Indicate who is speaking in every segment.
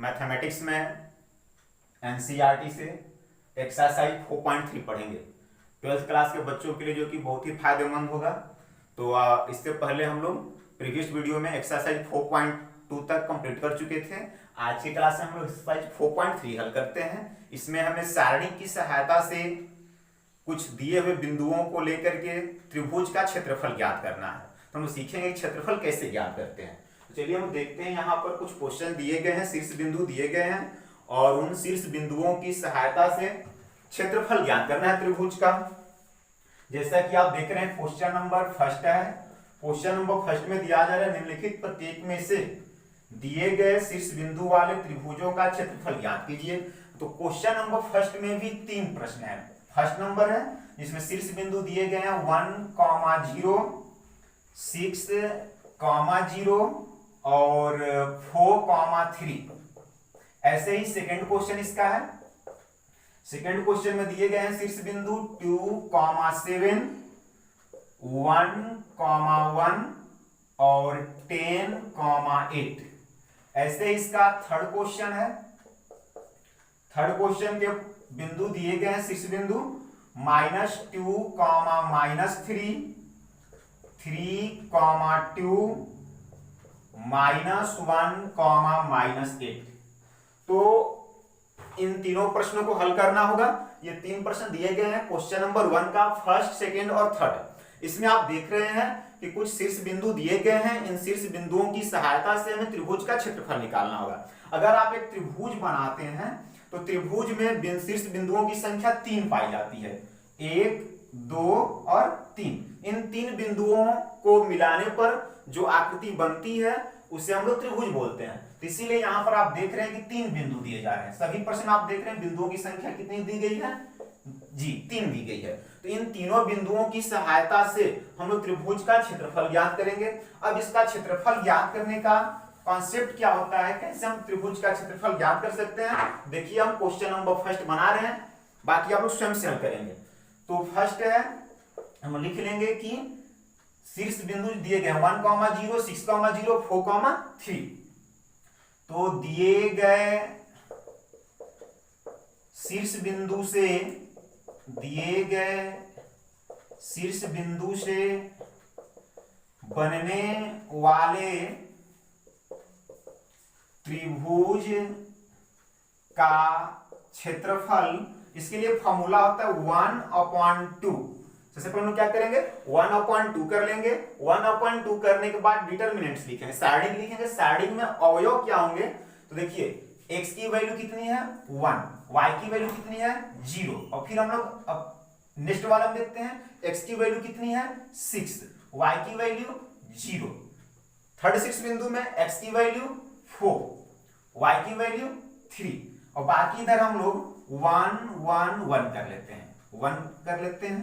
Speaker 1: Mathematics में NCERT से exercise 4.3 पढ़ेंगे 12th क्लास के बच्चों के लिए, जो कि बहुत ही फायदेमंद होगा। तो इससे पहले हम लोग प्रीवियस वीडियो में एक्सरसाइज 4.2 तक कंप्लीट कर चुके थे। आज की क्लास में हम लोग एक्सरसाइज 4.3 हल करते हैं। इसमें हमें सारणी की सहायता से कुछ दिए हुए बिंदुओं को लेकर के त्रिभुज का क्षेत्रफल ज्ञात करना है। तो हम सीखेंगे क्षेत्रफल कैसे ज्ञात करते हैं। तो चलिए हम देखते हैं, यहाँ पर कुछ क्वेश्चन दिए गए हैं, शीर्ष बिंदु दिए गए हैं और उन शीर्ष बिंदुओं की सहायता से क्षेत्रफल ज्ञात करना है त्रिभुज का। जैसा कि आप देख रहे हैं क्वेश्चन नंबर फर्स्ट है। क्वेश्चन नंबर फर्स्ट में दिया जा रहा है निम्नलिखित प्रत्येक में से दिए गए शीर्ष बिंदु वाले त्रिभुजों का क्षेत्रफल ज्ञात कीजिए। तो क्वेश्चन नंबर फर्स्ट में भी 3 प्रश्न है। फर्स्ट नंबर है जिसमें शीर्ष बिंदु दिए गए हैं 1, 0, 6, 0 और 4, 3। ऐसे ही सेकंड क्वेश्चन इसका है। सेकंड क्वेश्चन में दिए गए हैं शीर्ष बिंदु 2, 7, 1, 1 और 10, 8। ऐसे इसका थर्ड क्वेश्चन है। थर्ड क्वेश्चन के बिंदु दिए गए हैं शीर्ष बिंदु -2, -3, 3, 2, -1, -8। तो इन तीनों प्रश्नों को हल करना होगा। ये 3 प्रश्न दिए गए हैं क्वेश्चन नंबर 1 का, फर्स्ट, सेकंड और थर्ड। इसमें आप देख रहे हैं कि कुछ शीर्ष बिंदु दिए गए हैं। इन शीर्ष बिंदुओं की सहायता से हमें त्रिभुज का क्षेत्रफल निकालना होगा। अगर आप एक त्रिभुज बनाते हैं तो त्रिभुज में शीर्ष बिंदुओं की संख्या 3 पाई जाती है, 1, 2 और 3। इन 3 बिंदुओं को मिलाने पर जो आकृति बनती है उसे हम लोग त्रिभुज बोलते हैं। तो इसीलिए यहां पर आप देख रहे हैं कि 3 बिंदु दिए जा रहे हैं। सभी प्रश्न आप देख रहे हैं बिंदुओं की संख्या कितनी दी गई है जी, 3 दी गई है। तो इन तीनों बिंदुओं की सहायता से हम लोग त्रिभुज का क्षेत्रफल ज्ञात करेंगे। अब इसका क्षेत्रफल ज्ञात करने का कॉन्सेप्ट क्या होता है, कैसे हम त्रिभुज का क्षेत्रफल ज्ञात कर सकते हैं। देखिए हम क्वेश्चन नंबर फर्स्ट बना रहे हैं, बाकी आप लोग स्वयं से हल करेंगे। तो फर्स्ट है, हम लिख लेंगे कि शीर्ष बिंदु दिए गए 1, 0, 6, 0, 4, 3। तो दिए गए शीर्ष बिंदु से बनने वाले त्रिभुज का क्षेत्रफल, इसके लिए फॉर्मूला होता है 1/2। सबसे पहले क्या करेंगे, 1/2 कर लेंगे। 1/2 करने के बाद डिटरमिनेंट्स लिखेंगे, सारणिक लिखेंगे। सारणिक में अवयव क्या होंगे, तो देखिए x की वैल्यू कितनी है 1, y की वैल्यू कितनी है 0 और फिर हम लोग अब नेक्स्ट वाला में देखते हैं x की वैल्यू कितनी है 6, y की वैल्यू 0। थर्ड शीर्ष बिंदु में x की वैल्यू 4, y की वैल्यू 3 और बाकी इधर हम लोग 1, 1, 1 कर लेते हैं, 1 कर लेते हैं।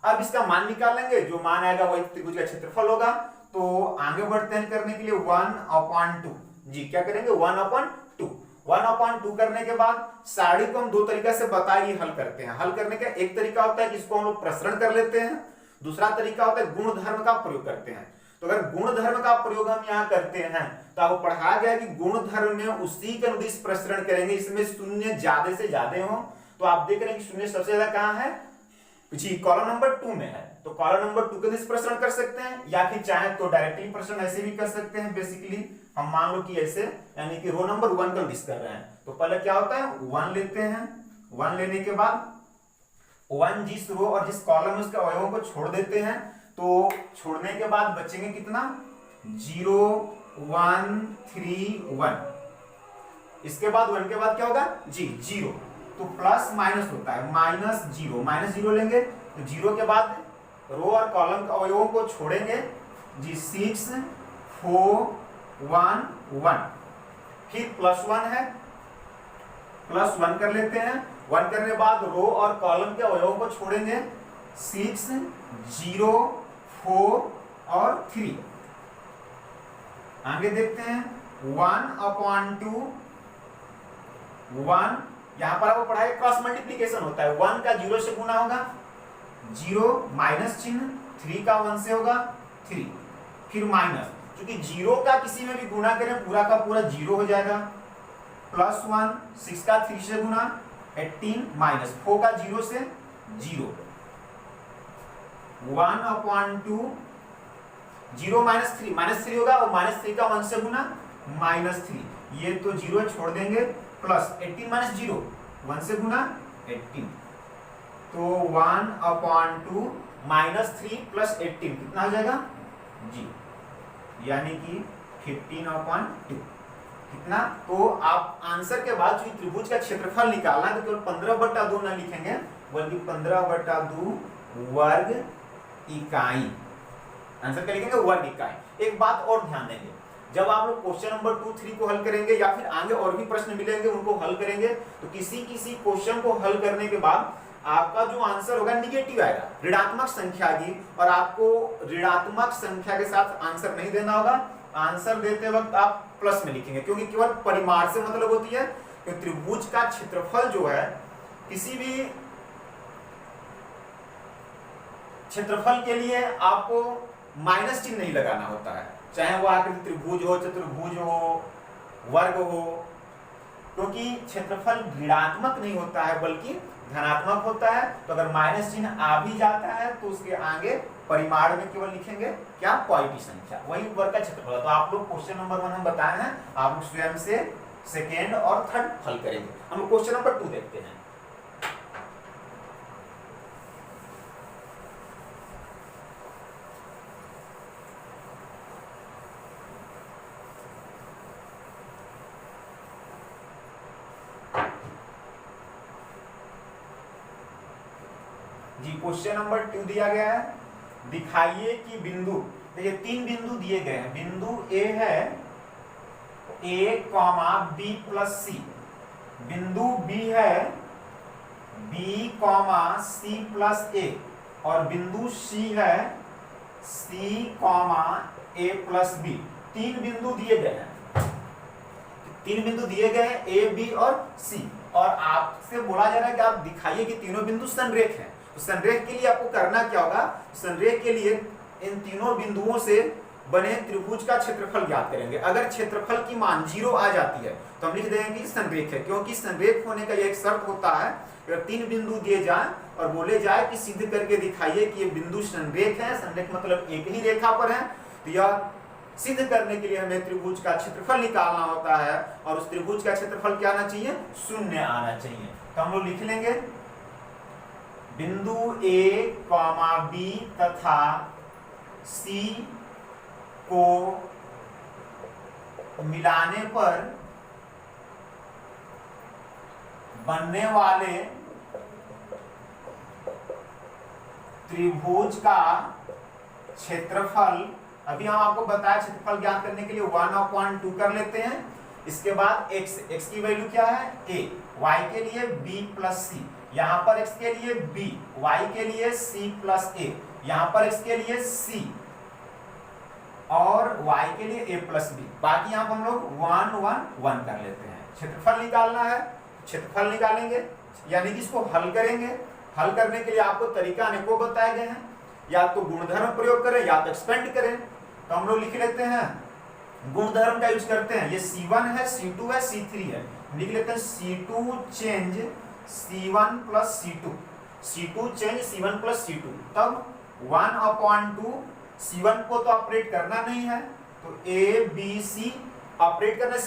Speaker 1: अब इसका मान निकाल लेंगे, जो मान आएगा वही त्रिभुज का क्षेत्रफल होगा। तो आगे बढ़ते हैं करने के लिए 1/2 जी, क्या करेंगे 1/2। 1/2 करने के बाद सारणी को हम 2 तरीका से बताइए हल करते हैं। हल करने का एक तरीका होता है कि इसको हम लोग प्रसरण कर लेते हैं, दूसरा तरीका होता है गुण धर्म का प्रयोग करते हैं। तो अगर गुण धर्म का प्रयोग हम यहाँ करते हैं तो आपको पढ़ाया गया कि गुण धर्म में उसी के अनुदिश प्रसरण करेंगे, इसमें शून्य ज्यादा से ज्यादा हो। तो आप देख रहे हैं कि शून्य सबसे ज्यादा कहाँ है जी, कॉलम नंबर 2 में है। तो कॉलम नंबर 2 के अनुदिश प्रसरण कर सकते हैं, या फिर चाहे तो डायरेक्टली प्रसरण ऐसे भी कर सकते हैं। बेसिकली हम मान लो कि ऐसे, यानी कि रो नंबर 1 का अनुदिश कर रहे हैं। तो पहले क्या होता है 1 लेते हैं, 1 लेने के बाद 1 जिस रो और जिस कॉलम में उसके अवयवों को छोड़ देते हैं। तो छोड़ने के बाद बचेंगे कितना 0, 1, 3, 1। इसके बाद 1 के बाद क्या होगा जी 0। तो प्लस माइनस होता है -0 लेंगे। तो 0 के बाद रो और कॉलम के अवयवों को छोड़ेंगे जी 6, 4, 1, 1। फिर +1 है, +1 कर लेते हैं। 1 करने के बाद रो और कॉलम के अवयवों को छोड़ेंगे 6, 0, 4 और 3। आगे देखते हैं 1/2, 1। यहां पर आपको पढ़ाया क्रॉस मल्टीप्लीकेशन होता है। 1 का 0 से गुना होगा 0, माइनस चिन्ह, 3 का 1 से होगा 3, फिर माइनस, क्योंकि 0 का किसी में भी गुना करें पूरा का पूरा 0 हो जाएगा। +1, 6 का 3 से गुना 18 माइनस 4 का 0 से 0, 1/2, 0 -3 होगा और -3 का 1 से गुना -3, ये तो 0 छोड़ देंगे, प्लस 18 - 0 1 से गुना 18, तो 1/2 -3 + 18 कितना हो जाएगा जी, यानी कि 15/2 कितना। तो आप आंसर के बाद जो त्रिभुज का क्षेत्रफल निकालना है तो केवल 15/2 ना लिखेंगे बल्कि 15/2 वर्ग इकाई, आंसर क्या लिखेंगे वर्ग इकाई। एक बात और ध्यान देंगे, जब आप लोग क्वेश्चन नंबर 2, 3 को हल करेंगे या फिर आगे और भी प्रश्न मिलेंगे उनको हल करेंगे, तो किसी क्वेश्चन को हल करने के बाद आपका जो आंसर होगा निगेटिव आएगा, ऋणात्मक संख्या आएगी, और आपको ऋणात्मक संख्या के साथ आंसर नहीं देना होगा। आंसर देते वक्त आप प्लस में लिखेंगे, क्योंकि केवल परिमाण से मतलब होती है कि त्रिभुज का क्षेत्रफल जो है, किसी भी क्षेत्रफल के लिए आपको माइनस चिन्ह नहीं लगाना होता है, चाहे वो आकृति त्रिभुज हो, चतुर्भुज हो, वर्ग हो, क्योंकि क्षेत्रफल ऋणात्मक नहीं होता है बल्कि धनात्मक होता है। तो अगर माइनस चिन्ह आ भी जाता है तो उसके आगे परिमाण में केवल लिखेंगे क्या, पॉजिटिव संख्या, वही वर्ग का क्षेत्रफल। तो आप लोग क्वेश्चन नंबर 1 हम बताए हैं, आप लोग स्वयं से सेकेंड और थर्ड हल करेंगे। हम लोग क्वेश्चन नंबर 2 देखते हैं। जी क्वेश्चन नंबर 2 दिया गया है, दिखाइए कि बिंदु, देखिए 3 बिंदु दिए गए हैं। बिंदु ए है a, b + c, बिंदु b है b, c + a, और बिंदु c है c, a + b। 3 बिंदु दिए गए हैं, 3 बिंदु दिए गए हैं a, b और c, और आपसे बोला जा रहा है कि आप दिखाइए कि तीनों बिंदु संरेख हैं। तो संरेख के लिए आपको करना क्या होगा, संरेख के लिए इन तीनों बिंदुओं से बने त्रिभुज का क्षेत्रफल ज्ञात करेंगे। अगर क्षेत्रफल की मान 0 आ जाती है तो हम लिख देंगे कि संरेख है, क्योंकि संरेख होने का यह एक शर्त होता है, अगर 3 बिंदु दिए जाएं और बोले जाए कि सिद्ध करके दिखाइए कि ये बिंदु संरेख है, संरेख मतलब एक ही रेखा पर है, तो यह सिद्ध करने के लिए हमें त्रिभुज का क्षेत्रफल निकालना होता है, और उस त्रिभुज का क्षेत्रफल क्या आना चाहिए, 0 आना चाहिए। तो हम लोग लिख लेंगे बिंदु a, b तथा c को मिलाने पर बनने वाले त्रिभुज का क्षेत्रफल, अभी हम आपको बताया क्षेत्रफल ज्ञात करने के लिए 1/2 कर लेते हैं। इसके बाद x की वैल्यू क्या है a, y के लिए b + c, यहाँ पर x के लिए b, y के लिए c + a, यहाँ पर x के लिए c और y के लिए a + b, बाकी यहाँ पर हम लोग 1, 1, 1 कर लेते हैं। क्षेत्रफल निकालना है, क्षेत्रफल निकालेंगे यानी कि इसको हल करेंगे। हल करने के लिए आपको तरीका अनेकों बताए गए हैं, या तो गुणधर्म प्रयोग करें या तो एक्सपेंड करें। तो हम लोग लिख लेते हैं गुणधर्म का यूज करते हैं, ये C1 है, C2 है, C3 है, लिख लेते हैं C2 change C1 + C2, C2 change C1 + C2, तब 1/2, C1 को तो ऑपरेट करना नहीं है तो A, B, C ऑपरेट करना,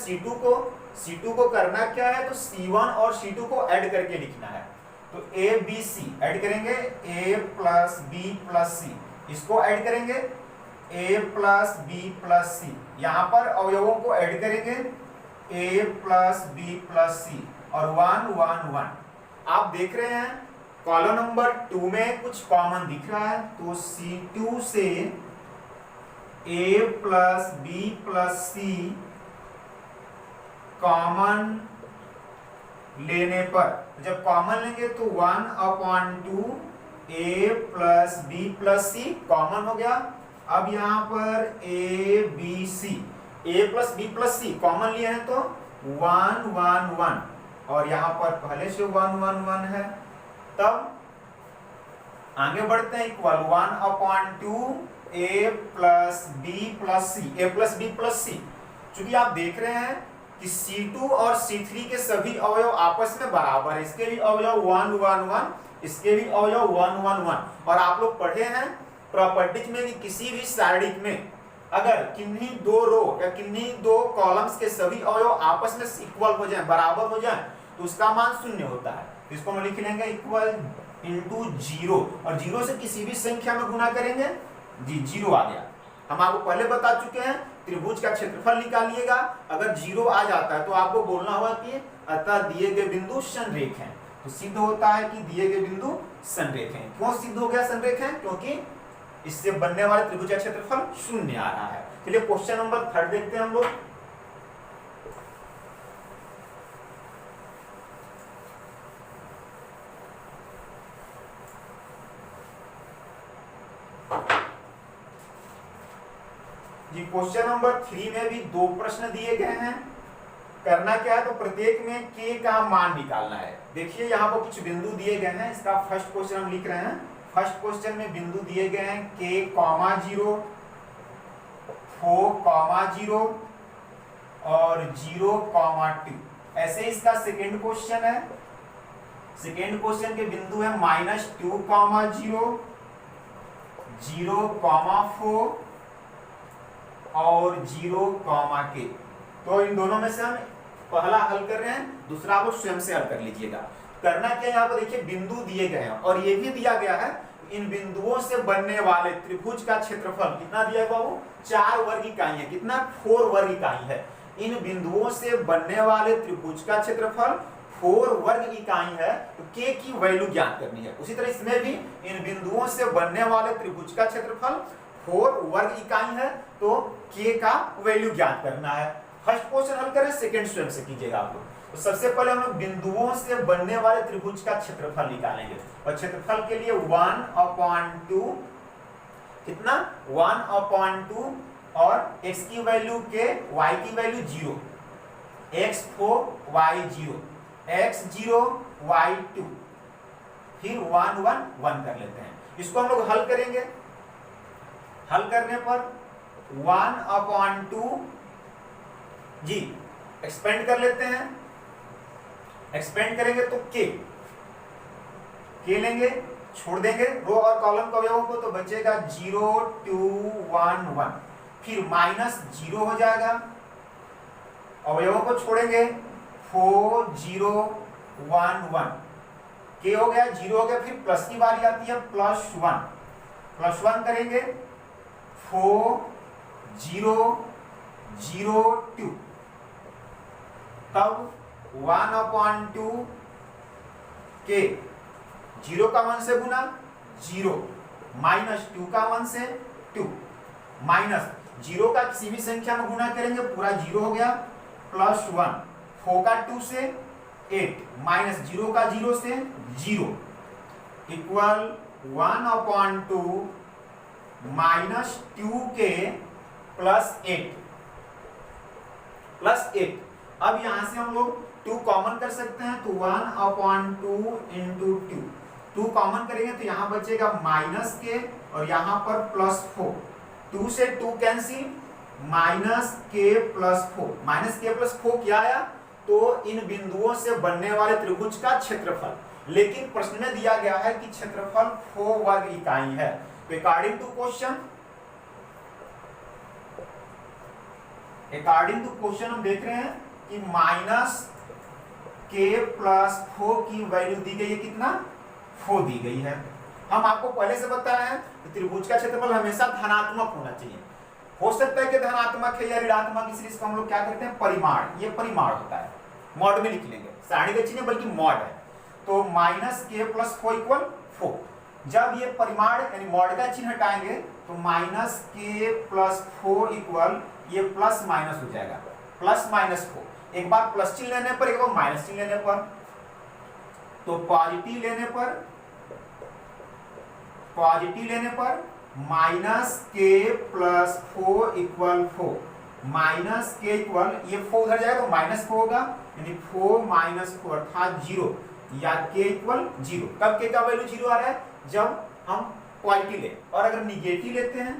Speaker 1: C2 को करना क्या है, तो C1 और C2 को ऐड करके लिखना है। तो A, B, C ऐड करेंगे, A + B + C, इसको ऐड करेंगे A + B + C, यहाँ पर अवयवों को ऐड करेंगे A + B + C और 1, 1, 1। आप देख रहे हैं कॉलम नंबर 2 में कुछ कॉमन दिख रहा है, तो C2 से A + B + C कॉमन लेने पर, जब कॉमन लेंगे तो 1/2 A + B + C कॉमन हो गया। अब यहाँ पर A, B, C, A + B + C common लिए हैं तो 1, 1, 1, और यहाँ पर पहले से 1, 1, 1 है। तब आगे बढ़ते हैं, equal 1/2 A + B + C, A + B + C। चूंकि आप देख रहे हैं कि C2 और C3 के सभी अवयव आपस में बराबर है। इसके भी अवयव 1 1 1, इसके भी अवयव 1 1 1। और आप लोग पढ़े हैं प्रॉपर्टीज में कि किसी भी सारणिक में अगर किन्हीं दो रो या किन्हीं दो कॉलम्स के सभी अवयव आपस में इक्वल हो जाएं, बराबर हो जाएं, तो उसका मान शून्य होता है। इसको हम लिख लेंगे इक्वल इंटू 0, और 0 से किसी भी संख्या में गुना करेंगे जी 0 आ गया। हम आपको पहले बता चुके हैं त्रिभुज का क्षेत्रफल निकालिएगा, अगर 0 आ जाता है तो आपको बोलना होगा कि अतः दिए गए बिंदु संरेख हैं। तो सिद्ध होता है कि दिए गए बिंदु संरेख हैं। क्यों सिद्ध हो गया संरेख हैं? क्योंकि इससे बनने वाले त्रिभुज का क्षेत्रफल शून्य आ रहा है। चलिए क्वेश्चन नंबर 3 देखते हैं हम लोग। जी क्वेश्चन नंबर 3 में भी 2 प्रश्न दिए गए हैं। करना क्या है, तो प्रत्येक में k का मान निकालना है। देखिए यहाँ पर कुछ बिंदु दिए गए हैं। इसका फर्स्ट क्वेश्चन हम लिख रहे हैं। फर्स्ट क्वेश्चन में बिंदु दिए गए हैं k, 0, 4, 0 और 0, 2। ऐसे इसका सेकेंड क्वेश्चन है। सेकेंड क्वेश्चन के बिंदु है -2, 0, 0, 4 और 0, k। तो इन दोनों में से हम पहला हल कर रहे हैं, दूसरा आप स्वयं से हल कर लीजिएगा। करना क्या, यहाँ पर देखिए बिंदु दिए गए हैं और ये भी दिया गया है इन बिंदुओं से बनने वाले त्रिभुज का क्षेत्रफल कितना दिया है बाबू? 4 वर्ग इकाई है। कितना? 4 वर्ग इकाई है। इन बिंदुओं से बनने वाले त्रिभुज का क्षेत्रफल 4 वर्ग इकाई है। तो k की वैल्यू ज्ञात करनी है। उसी तरह इसमें भी इन बिंदुओं से बनने वाले त्रिभुज का क्षेत्रफल 4 वर्ग इकाई है, तो k का वैल्यू ज्ञात करना है। फर्स्ट क्वेश्चन हल करें, सेकंड स्वयं से कीजिएगा आप लोग। तो सबसे पहले हम लोग बिंदुओं से बनने वाले त्रिभुज का क्षेत्रफल निकालेंगे और क्षेत्रफल के लिए 1/2 कितना? 1/2 और x की वैल्यू के, y की value 0, x4 y0, x0 y2, फिर 1 1 1 कर लेते हैं। इसको हम लोग हल करेंगे। हल करने पर 1/2 जी एक्सपेंड कर लेते हैं। एक्सपेंड करेंगे तो k लेंगे, छोड़ देंगे रो और कॉलम के अवयवों को, तो बचेगा 0 2 1 1, फिर -0 हो जाएगा। अवयवों को छोड़ेंगे 4 0 1 1, k हो गया, 0 हो गया। फिर प्लस की बारी आती है, +1 करेंगे 4 0 0 2, तब 1/2 k, 0 का 1 से गुना 0, -2 का 1 से 2, -0 का किसी भी संख्या में गुना करेंगे पूरा 0 हो गया, +1, 4 का 2 से 8, -0 का 0 से 0, इक्वल 1/2 -2k +8। अब यहां से हम लोग 2 कॉमन कर सकते हैं, तो 1/2 × 2, 2 कॉमन करेंगे तो यहां बचेगा -k और यहां पर +4, 2 से 2 कैंसिल, -k + 4 क्या आया? तो इन बिंदुओं से बनने वाले त्रिभुज का क्षेत्रफल। लेकिन प्रश्न में दिया गया है कि क्षेत्रफल 4 वर्ग इकाई है। तो अकॉर्डिंग टू क्वेश्चन हम देख रहे हैं कि -k + 4 की वैल्यू दी गई है। कितना? 4 दी गई है। हम आपको पहले से बताया है कि त्रिभुज का क्षेत्रफल हमेशा धनात्मक होना चाहिए। हो सकता है कि धनात्मक है या ऋणात्मक, इसलिए इसको हम लोग क्या करते हैं? परिमाण। ये परिमाण होता है, मॉड में लिख लेंगे, सारणी का चिन्ह बल्कि मॉड है। तो -k + 4 = 4। जब ये परिमाण यानी मॉड का चिन्ह हटाएंगे तो -k + 4 इक्वल ये प्लस माइनस हो जाएगा, +-4। एक बार प्लस चिन्ह लेने पर, एक बार माइनस चिन्ह लेने पर, तो पॉजिटिव लेने पर -k + 4 = 4, -k इक्वल ये 4 उधर जाएगा तो -4 होगा, यानी 4 - 4 अर्थात 0, या k इक्वल 0। कब k का वैल्यू 0 आ रहा है? जब हम पॉजिटिव ले। और अगर निगेटिव लेते हैं,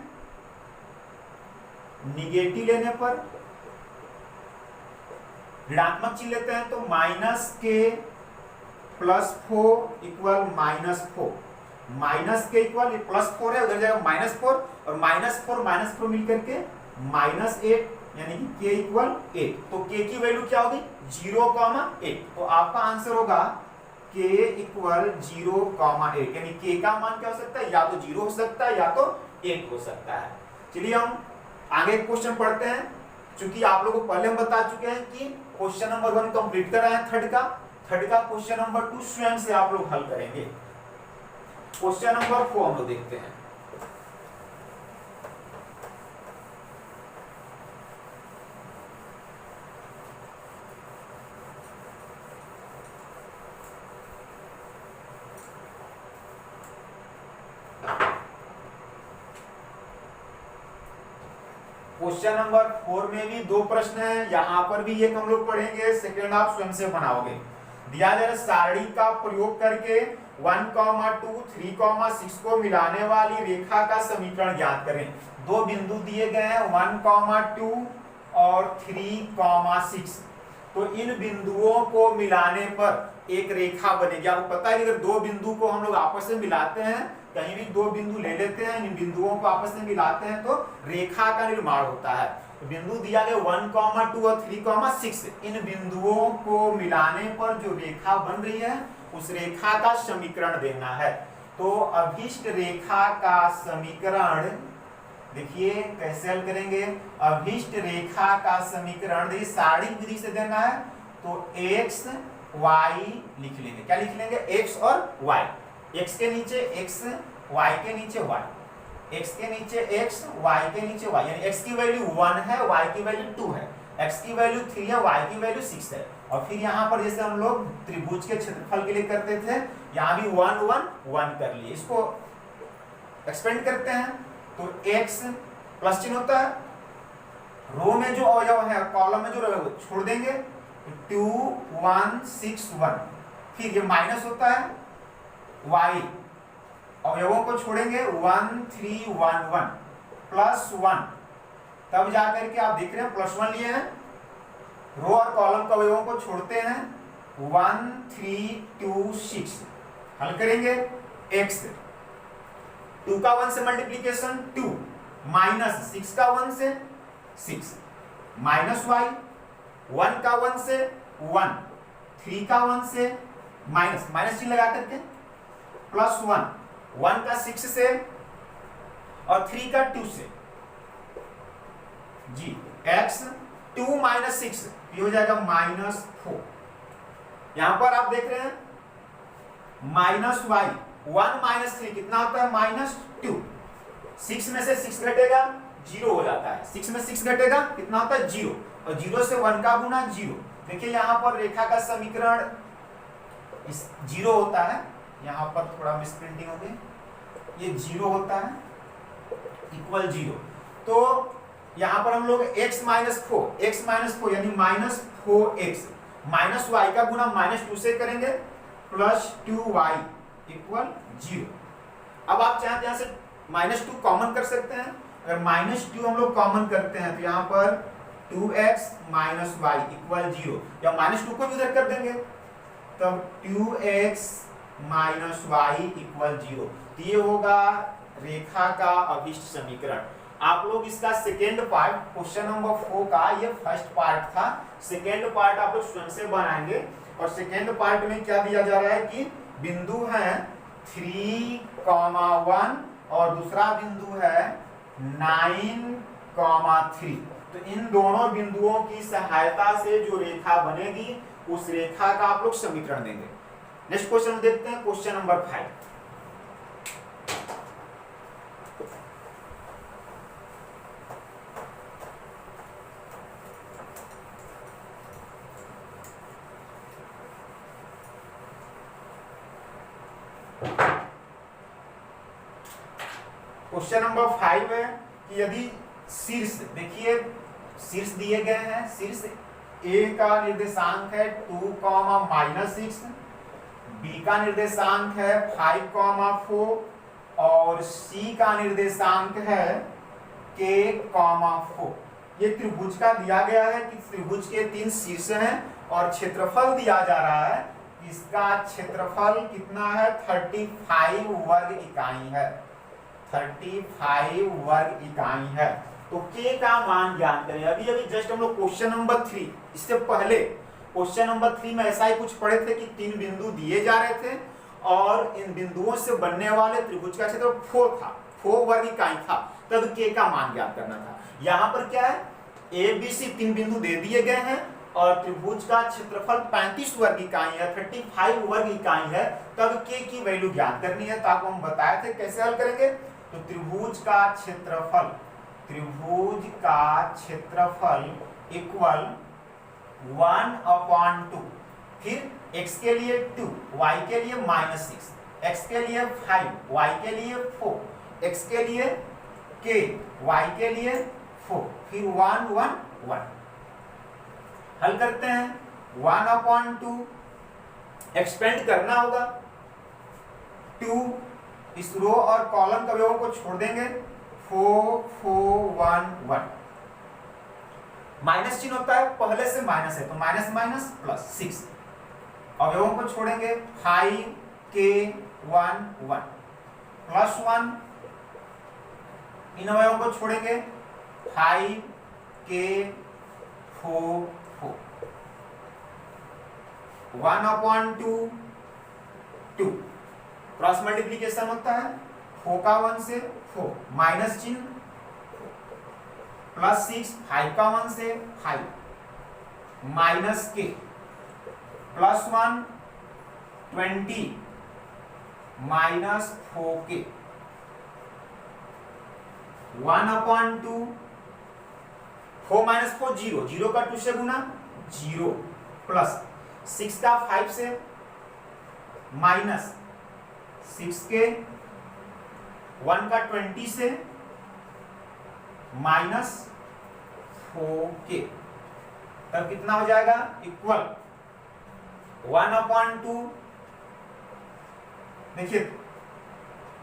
Speaker 1: निगेटिव लेने पर ऋणात्मक चिन्ह लेते हैं तो माइनस के प्लस 4 इक्वल माइनस 4, माइनस के इक्वल ये प्लस 4 है, उधर जाएगा माइनस 4 और माइनस 4 मिलकर के -8 यानी कि के इक्वल 8। तो के की वैल्यू क्या होगी 0,8। तो आपका आंसर होगा के इक्वल 0,8 यानी के का मान क्या हो सकता है, या तो 0 हो सकता है या तो 8 हो सकता है। चलिए हम आगे क्वेश्चन पढ़ते हैं। चूंकि आप लोगों को पहले हम बता चुके हैं कि क्वेश्चन नंबर 1 कंप्लीट कर रहे हैं, थर्ड का क्वेश्चन नंबर 2 स्वयं से आप लोग हल करेंगे। क्वेश्चन नंबर 4 हम लोग देखते हैं। क्वेश्चन नंबर 4 में भी 2 प्रश्न हैं, यहां पर भी एक हम लोग पढ़ेंगे, सेकंड आप स्वयं से बनाओगे। दिया जाए सारणी का प्रयोग करके 1, 2, 3, 6 को मिलाने वाली रेखा का समीकरण ज्ञात करें। 2 बिंदु दिए गए हैं 1, 2 और 3, 6। तो इन बिंदुओं को मिलाने पर एक रेखा बनेगी। आपको पता है कि अगर 2 बिंदु को हम लोग आपस में मिलाते हैं, कहीं भी 2 बिंदु ले लेते हैं, इन बिंदुओं को आपस में मिलाते हैं तो रेखा का निर्माण होता है। तो बिंदु दिया गया 1, 2 और 3, 6। इन बिंदुओं को मिलाने पर जो रेखा बन रही है उस रेखा का समीकरण देना है। तो अभिष्ट रेखा का समीकरण देखिए कैसे हल करेंगे। अभिष्ट रेखा का समीकरण देखिए सारणी विधि से देना है तो x y लिख लेंगे। क्या लिख लेंगे, x और y। x के नीचे x, y के नीचे y, x के नीचे x, y के नीचे y, यानी x की वैल्यू 1 है, y की वैल्यू 2 है, x की वैल्यू 3 है, y की वैल्यू 6 है। और फिर यहाँ पर जैसे हम लोग त्रिभुज के क्षेत्रफल के लिए करते थे, यहाँ भी 1, 1, 1 कर लिए। इसको एक्सपेंड करते हैं तो x प्लस चिन्ह होता है, रो में जो अवयव है कॉलम में जो अवयव छोड़ देंगे 2, 1, 6, 1। फिर ये माइनस होता है y, अवयवों को छोड़ेंगे 1, 3, 1, 1 प्लस 1। तब जाकर के आप देख रहे हैं प्लस 1 लिए हैं, रो और कॉलम के अवयवों को छोड़ते हैं 1, 3, 2, 6। हल करेंगे x 2 का 1 से मल्टीप्लीकेशन 2 माइनस 6 का 1 से 6 माइनस y 1 का 1 से 1, 3 का 1 से माइनस माइनस चिन्ह लगा करके प्लस 1 का 6 से और 3 का 2 से जी x 2 माइनस 6 ये हो जाएगा -4। यहां पर आप देख रहे हैं माइनस y 1 माइनस 3 कितना होता है -2। 6 में से 6 घटेगा 0 हो जाता है, 6 में 6 घटेगा कितना होता है 0, और 0 से 1 का गुना 0। देखिए यहाँ पर रेखा का समीकरण 0 होता है, यहाँ पर थोड़ा मिसप्रिंटिंग हो गई, ये 0 होता है इक्वल 0। तो यहाँ पर हम लोग x -4 यानी -4x माइनस y का गुना -2 से करेंगे प्लस 2y इक्वल 0। अब आप चाहें तो यहाँ से -2 कॉमन कर सकते हैं। अगर -2 हम लोग कॉमन करते हैं तो यहाँ पर 2x माइनस y इक्वल 0, या -2 को भी उधर कर देंगे तब 2x माइनस y इक्वल 0। तो ये होगा रेखा का अभिष्ट समीकरण। आप लोग इसका सेकेंड पार्ट क्वेश्चन नंबर 4 का ये फर्स्ट पार्ट था, सेकेंड पार्ट आप लोग स्वयं से बनाएंगे। और सेकेंड पार्ट में क्या दिया जा रहा है कि बिंदु है 3, 1 और दूसरा बिंदु है 9, 3। तो इन दोनों बिंदुओं की सहायता से जो रेखा बनेगी उस रेखा का आप लोग समीकरण देंगे। नेक्स्ट क्वेश्चन देखते हैं, क्वेश्चन नंबर 5। क्वेश्चन नंबर 5 है कि यदि शीर्ष, देखिए शीर्ष दिए गए हैं, शीर्ष A का निर्देशांक है 2, -6, B का निर्देशांक है 5, 4 और C का निर्देशांक है K, 4। ये त्रिभुज का दिया गया है कि त्रिभुज के 3 शीर्ष हैं और क्षेत्रफल दिया जा रहा है, इसका क्षेत्रफल कितना है 35 वर्ग इकाई है, 35 वर्ग इकाई है। तो के का मान ज्ञात करें। अभी अभी जस्ट हम लोग क्वेश्चन नंबर 3, इससे पहले क्वेश्चन नंबर 3 में ऐसा ही कुछ पढ़े थे कि 3 बिंदु दिए जा रहे थे और इन बिंदुओं से बनने वाले त्रिभुज का क्षेत्र 4 था, 4 वर्ग इकाई था, तब के का मान ज्ञात करना था। यहाँ पर क्या है, ए बी सी 3 बिंदु दे दिए गए हैं और त्रिभुज का क्षेत्रफल 35 वर्ग इकाई है, 35 वर्ग इकाई है, तब के की वैल्यू ज्ञात करनी है। तो आपको हम बताए थे कैसे हल करेंगे। तो त्रिभुज का क्षेत्रफल इक्वल 1/2, फिर x के लिए 2, y के लिए -6, x के लिए 5, y के लिए 4, x के लिए k, y के लिए 4, फिर 1 1 1। हल करते हैं। 1/2 एक्सपेंड करना होगा, 2 इस रो और कॉलम के अवयवों को छोड़ देंगे, 4 4 1 1। माइनस चिन्ह होता है, पहले से माइनस है तो माइनस माइनस प्लस 6। अवयवों को छोड़ेंगे, 5 k 1 1 प्लस 1, इन अवयवों को छोड़ेंगे, 5 k 4 4। 1/2 2 क्रॉस मल्टीप्लीकेशन होता है, 4 का 1 से 4, माइनस चिन्ह, प्लस 6, 5 का 1 से 5, माइनस के, प्लस 1 20, माइनस 4k। 1/2 4 माइनस 4 0, 0 का 2 से गुना 0, प्लस 6 का 5 से, माइनस 6k, 1 का 20 से, माइनस 4k। तब कितना हो जाएगा, इक्वल 1/2, देखिए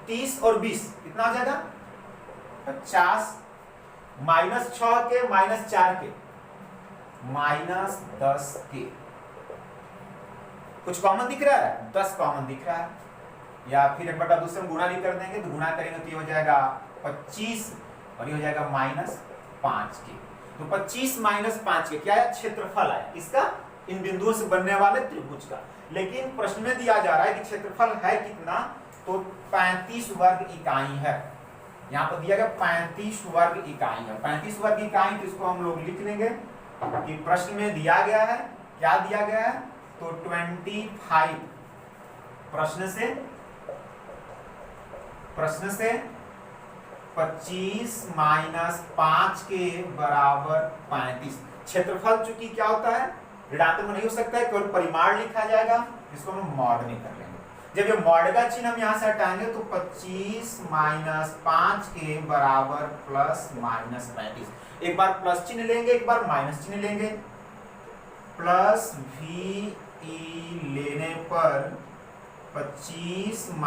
Speaker 1: 30 और 20 कितना हो जाएगा 50, minus 6k, minus 4k, minus 10k। कुछ कॉमन दिख रहा है, 10 कॉमन दिख रहा है, या फिर 1/2 से हम गुणा नहीं कर देंगे तो गुणा करेंगे तो ये हो जाएगा 25 और ये हो जाएगा -5k। तो 25 - 5k क्या है, क्षेत्रफल है इसका, इन बिंदुओं से बनने वाले त्रिभुज का। लेकिन प्रश्न में दिया जा रहा है कि क्षेत्रफल है कितना, तो 35 वर्ग इकाई है। यहाँ पर दिया गया 35 वर्ग इकाई है, 35 वर्ग इकाई, तो इसको हम लोग लिख लेंगे कि प्रश्न में दिया गया है, क्या दिया गया है, तो 25, प्रश्न से 25 - 5 के बराबर 35। क्षेत्रफल चूंकि क्या होता है, ऋणात्मक नहीं हो सकता है, केवल परिमाण लिखा जाएगा, इसको हम मॉड नहीं कर लेंगे। जब ये मॉड का चिन्ह हम यहाँ से हटाएंगे तो 25 - 5 के बराबर ±35। एक बार प्लस चिन्ह लेंगे, एक बार माइनस चिन्ह लेंगे। प्लस VE लेने पर 25 -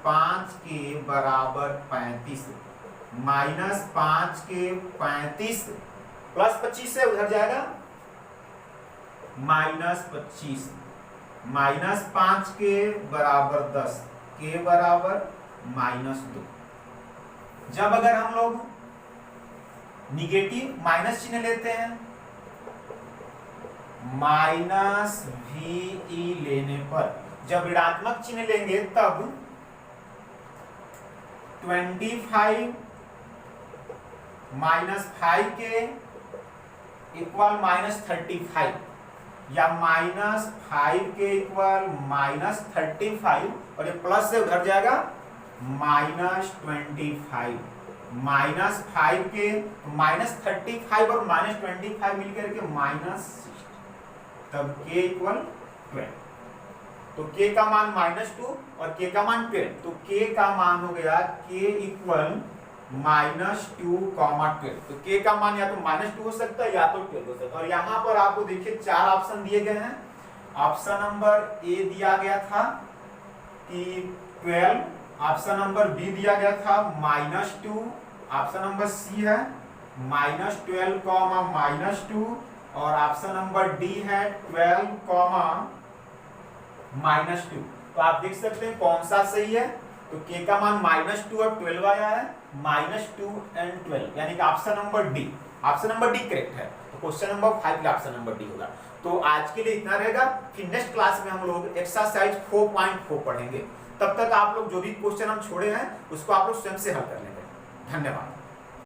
Speaker 1: 5 के बराबर 35, -5 के 35, प्लस 25 से उधर जाएगा -25, -5 के बराबर 10, के बराबर -2। जब अगर हम लोग निगेटिव माइनस चिन्ह लेते हैं, -VE लेने पर जब ऋणात्मक चिन्ह लेंगे तब 25 - 5k इक्वल -35, या -5k इक्वल -35, और ये प्लस से उधर जाएगा -25, -5k, -35 और -25 मिलकर के -60, तब k इक्वल 12। तो k का मान -2 और k का मान 12, तो k का मान हो गया k इक्वल -2, 12। तो k का मान या तो -2 हो सकता है या तो 12 हो सकता है। और यहाँ पर आपको देखिए 4 ऑप्शन दिए गए हैं। ऑप्शन नंबर ए दिया गया था कि 12, ऑप्शन नंबर बी दिया गया था -2, ऑप्शन नंबर सी है -12 -2 और ऑप्शन नंबर डी है 12 -2। तो आप देख सकते हैं कौन सा सही है। तो k का मान -2 और 12 आया है, -2 and 12, यानी कि option number D, option number D correct है। तो क्वेश्चन नंबर 5 का ऑप्शन नंबर डी होगा। तो आज के लिए इतना रहेगा, फिर नेक्स्ट क्लास में हम लोग एक्सरसाइज 4.4 पढ़ेंगे। तब तक आप लोग जो भी क्वेश्चन हम छोड़े हैं उसको आप लोग स्वयं से हल कर लेंगे। धन्यवाद।